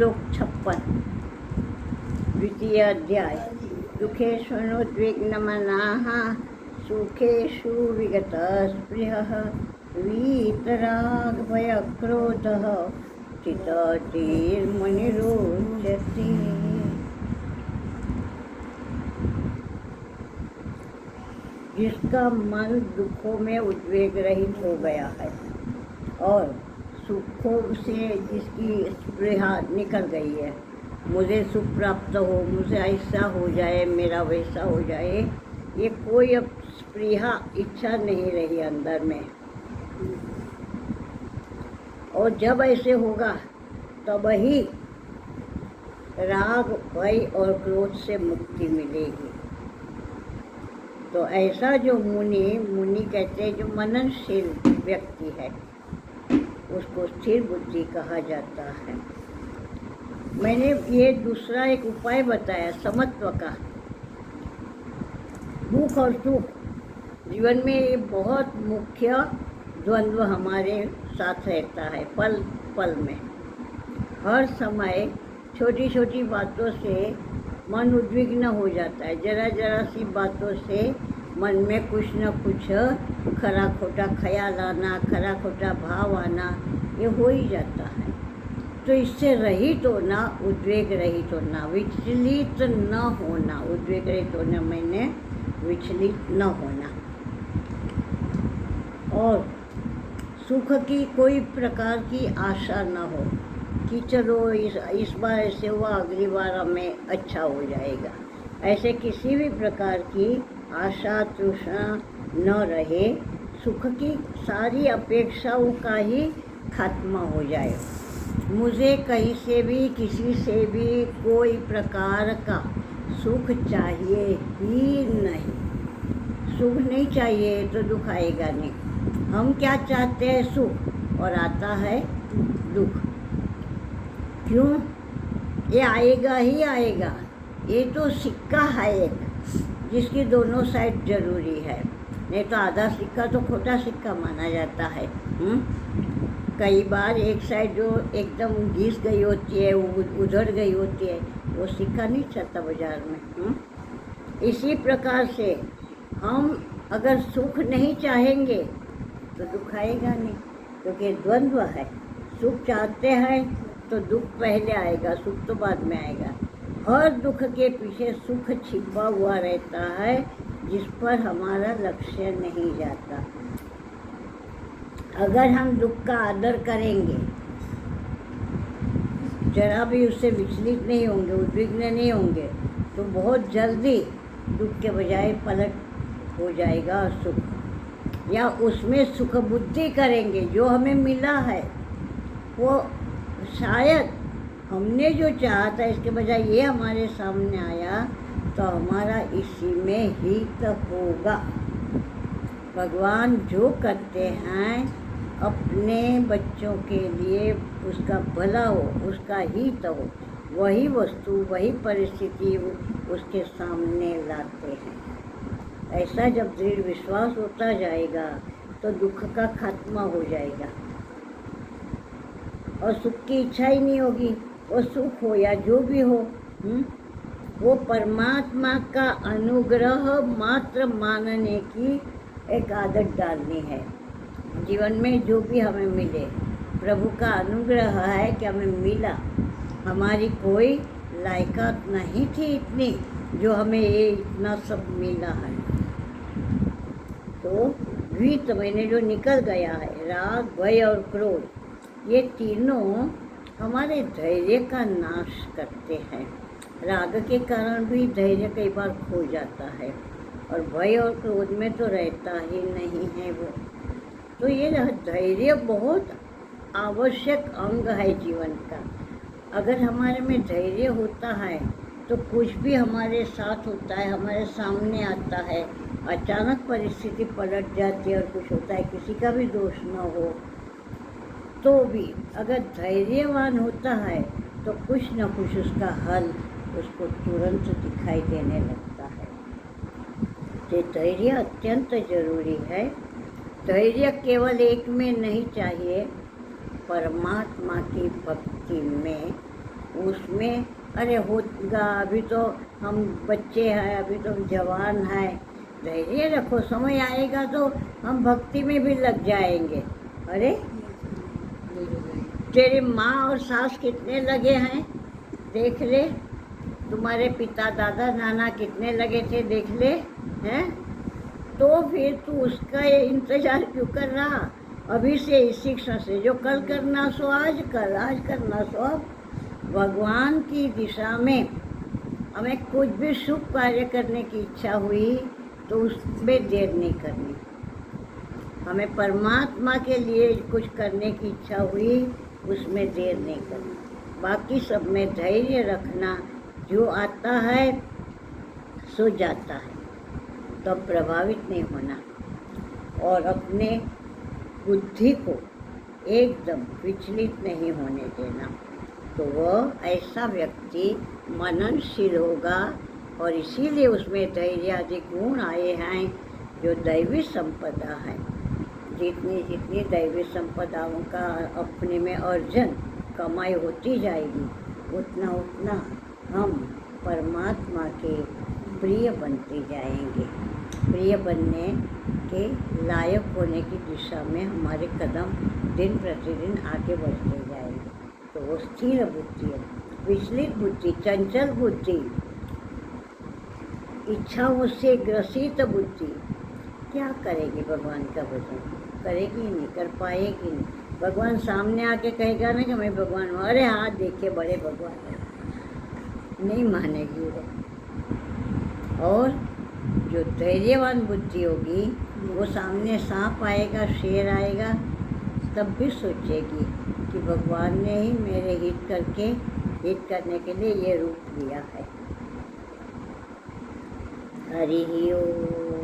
श्लोक 56 द्वितीय अध्याय। दुःखेष्वनुद्विग्नमनाः सुखेषु विगतस्पृहः वीतरागभयक्रोधः चित्तधीर्मुनिरुच्यते। जिसका मन दुखों में उद्वेग रहित हो गया है और सुखों से जिसकी स्पृहा निकल गई है, मुझे सुख प्राप्त हो, मुझे ऐसा हो जाए, मेरा वैसा हो जाए, ये कोई अब स्पृहा इच्छा नहीं रही अंदर में। और जब ऐसे होगा तब ही राग भय और क्रोध से मुक्ति मिलेगी। तो ऐसा जो मुनि कहते हैं, जो मननशील व्यक्ति है, उसको स्थिर बुद्धि कहा जाता है। मैंने ये दूसरा एक उपाय बताया समत्व का। दुख और सुख जीवन में ये बहुत मुख्य द्वंद्व हमारे साथ रहता है। पल पल में हर समय छोटी छोटी बातों से मन उद्विग्न हो जाता है। जरा जरा सी बातों से मन में कुछ न कुछ खरा खोटा ख्याल आना, खरा खोटा भाव आना, ये हो ही जाता है। तो इससे रहित होना, उद्वेग रहित होना, विचलित न होना। उद्वेग रहित होना मैंने विचलित न होना। और सुख की कोई प्रकार की आशा न हो कि चलो इस बार ऐसे हुआ, अगली बार हमें अच्छा हो जाएगा। ऐसे किसी भी प्रकार की आशा तृष्णा न रहे। सुख की सारी अपेक्षाओं का ही खात्मा हो जाए। मुझे कहीं से भी किसी से भी कोई प्रकार का सुख चाहिए ही नहीं। सुख नहीं चाहिए तो दुख आएगा नहीं। हम क्या चाहते हैं? सुख, और आता है दुख। क्यों? ये आएगा ही आएगा। ये तो सिक्का है एक, जिसकी दोनों साइड जरूरी है। नहीं तो आधा सिक्का तो खोटा सिक्का माना जाता है। कई बार एक साइड जो एकदम घिस गई होती है, उधड़ गई होती है, वो सिक्का नहीं चलता बाजार में। इसी प्रकार से हम अगर सुख नहीं चाहेंगे तो दुख आएगा नहीं, क्योंकि द्वंद्व है। सुख चाहते हैं तो दुख पहले आएगा, सुख तो बाद में आएगा। हर दुख के पीछे सुख छिपा हुआ रहता है, जिस पर हमारा लक्ष्य नहीं जाता। अगर हम दुख का आदर करेंगे, जरा भी उससे विचलित नहीं होंगे, उद्विग्न नहीं होंगे, तो बहुत जल्दी दुख के बजाय पलट हो जाएगा सुख। या उसमें सुख बुद्धि करेंगे, जो हमें मिला है वो शायद हमने जो चाहा था इसके बजाय ये हमारे सामने आया, तो हमारा इसी में हित होगा। भगवान जो करते हैं अपने बच्चों के लिए उसका भला हो, उसका हित हो, वही वस्तु, वही परिस्थिति उसके सामने लाते हैं। ऐसा जब दृढ़ विश्वास होता जाएगा तो दुख का खात्मा हो जाएगा और सुख की इच्छा ही नहीं होगी। वो सुख हो या जो भी हो, वो परमात्मा का अनुग्रह मात्र मानने की एक आदत डालनी है। जीवन में जो भी हमें मिले, प्रभु का अनुग्रह है कि हमें मिला। हमारी कोई लायकात नहीं थी इतनी जो हमें ये इतना सब मिला है। तो द्वित मैंने जो निकल गया है, राग भय और क्रोध, ये तीनों हमारे धैर्य का नाश करते हैं। राग के कारण भी धैर्य कई बार खो जाता है, और भय और क्रोध में तो रहता ही नहीं है वो। तो ये धैर्य बहुत आवश्यक अंग है जीवन का। अगर हमारे में धैर्य होता है तो कुछ भी हमारे साथ होता है, हमारे सामने आता है, अचानक परिस्थिति पलट जाती है और कुछ होता है, किसी का भी दोष न हो, तो भी अगर धैर्यवान होता है तो कुछ न कुछ उसका हल उसको तुरंत दिखाई देने लगता है। तो धैर्य अत्यंत जरूरी है। धैर्य केवल एक में नहीं चाहिए, परमात्मा की भक्ति में उसमें अरे होगा, अभी तो हम बच्चे हैं, अभी तो हम जवान हैं, धैर्य रखो, समय आएगा तो हम भक्ति में भी लग जाएंगे। अरे तेरी माँ और सास कितने लगे हैं, देख ले। तुम्हारे पिता दादा नाना कितने लगे थे, देख ले। हैं तो फिर तू उसका ये इंतजार क्यों कर रहा? अभी से इसी क्षण से, जो कल करना सो आज कर, आज करना सो अब। भगवान की दिशा में हमें कुछ भी शुभ कार्य करने की इच्छा हुई तो उसमें देर नहीं करनी। हमें परमात्मा के लिए कुछ करने की इच्छा हुई, उसमें देर नहीं करनी। बाकी सब में धैर्य रखना, जो आता है सो जाता है, तो प्रभावित नहीं होना और अपने बुद्धि को एकदम विचलित नहीं होने देना। तो वह ऐसा व्यक्ति मननशील होगा और इसीलिए उसमें धैर्य आदि गुण आए हैं, जो दैवी संपदा है। जितनी जितनी दैवी संपदाओं का अपने में अर्जन कमाई होती जाएगी, उतना उतना हम परमात्मा के प्रिय बनते जाएंगे। प्रिय बनने के लायक होने की दिशा में हमारे कदम दिन प्रतिदिन आगे बढ़ते जाएंगे। तो वो स्थिर बुद्धि है, विचलित बुद्धि, चंचल बुद्धि, इच्छाओं से ग्रसित बुद्धि क्या करेगी? भगवान का भजन करेगी नहीं, कर पाएगी नहीं। भगवान सामने आके कहेगा ना कि मैं भगवान हूँ, अरे हाथ देखे बड़े भगवान है, नहीं मानेगी वो। और जो धैर्यवान बुद्धि होगी, वो सामने सांप आएगा, शेर आएगा, तब भी सोचेगी कि भगवान ने ही मेरे हित करने के लिए ये रूप लिया है। हरि ओम।